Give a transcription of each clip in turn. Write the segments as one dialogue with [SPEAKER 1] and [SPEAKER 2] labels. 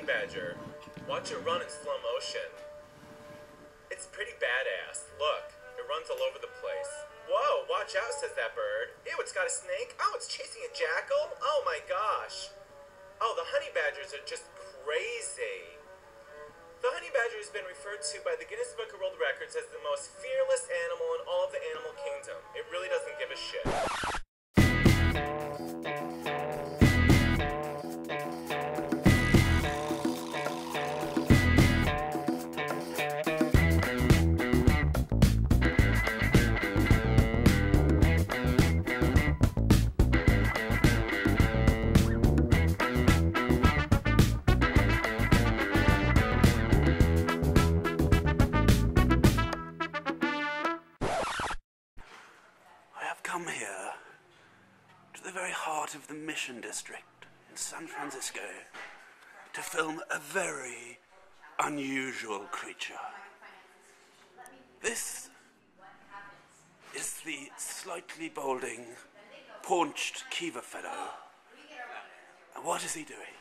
[SPEAKER 1] badger. Watch it run in slow motion. It's pretty badass. Look, it runs all over the place. Whoa, watch out, says that bird. Ew, it's got a snake. Oh, it's chasing a jackal. Oh my gosh. Oh, the honey badgers are just crazy. The honey badger has been referred to by the Guinness Book of World Records as the most fearless animal in all of the animal kingdom. It really doesn't give a shit.
[SPEAKER 2] Come here to the very heart of the Mission District in San Francisco to film a very unusual creature. This is the slightly balding, paunched Kiva fellow. And what is he doing?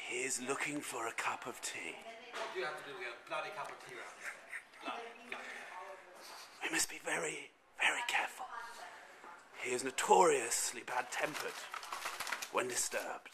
[SPEAKER 2] He is looking for a cup of tea.
[SPEAKER 3] What do you have to do to get a bloody cup of tea around here?
[SPEAKER 2] We must be very careful. He is notoriously bad-tempered when disturbed.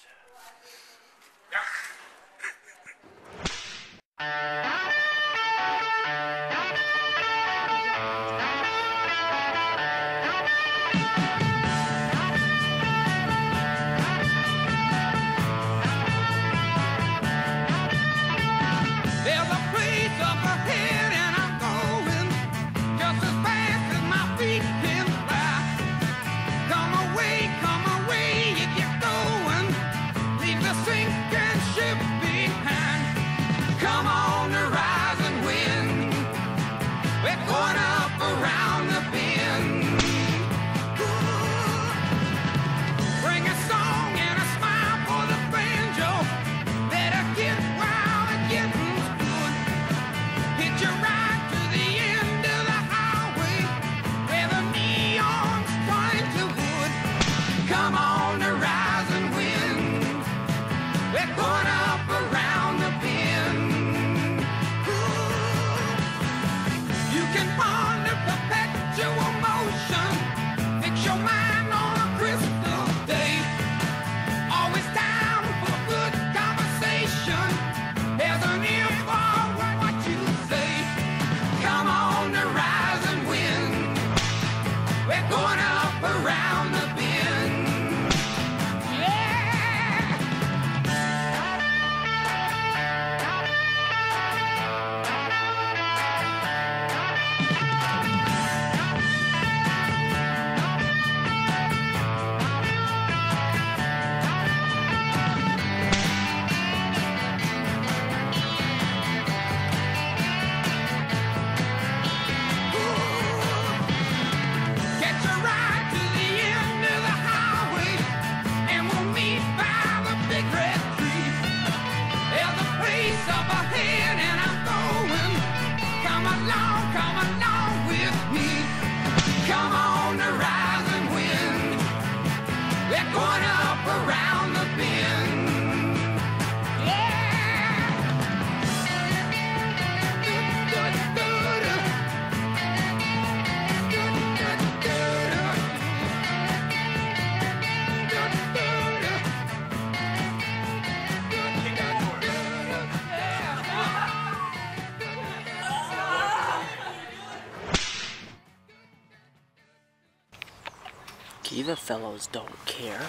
[SPEAKER 4] Kiva fellows don't care.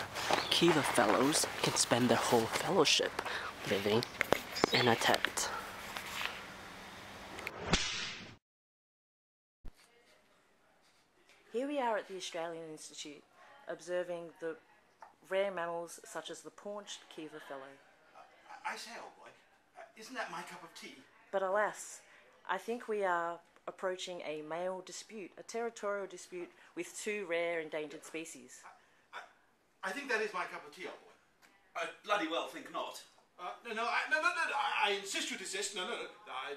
[SPEAKER 4] Kiva fellows can spend their whole fellowship living in a tent.
[SPEAKER 5] Here we are at the Australian Institute, observing the rare mammals such as the paunched Kiva fellow.
[SPEAKER 3] I say, old boy, isn't that my cup of tea?
[SPEAKER 5] But alas, I think we are approaching a male dispute, a territorial dispute with two rare endangered species.
[SPEAKER 3] I think that is my cup of tea, old boy.
[SPEAKER 2] I bloody well think not.
[SPEAKER 3] No, I insist you desist. No,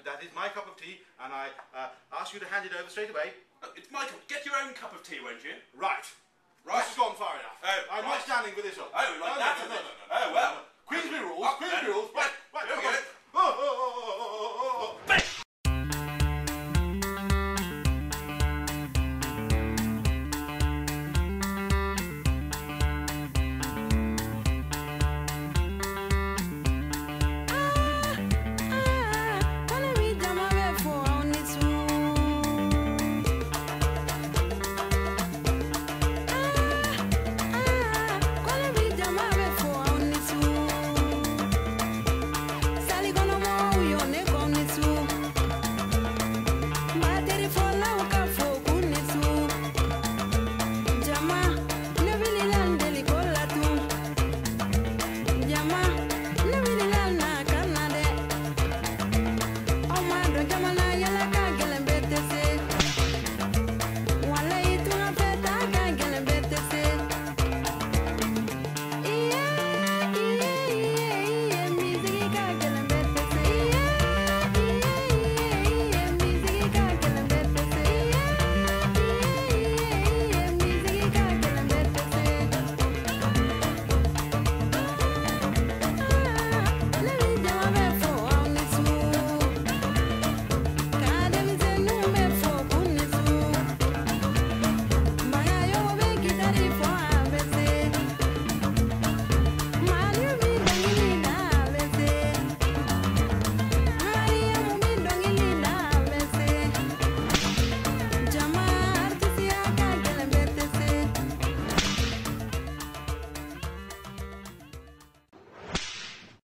[SPEAKER 3] that is my cup of tea, and I ask you to hand it over straight away.
[SPEAKER 2] It's my cup. Get your own cup of tea, won't you?
[SPEAKER 3] Right.
[SPEAKER 2] Right.
[SPEAKER 3] This has gone far enough.
[SPEAKER 2] Oh,
[SPEAKER 3] I'm
[SPEAKER 2] right.
[SPEAKER 3] not standing for this one.
[SPEAKER 2] Oh, like that?
[SPEAKER 3] No.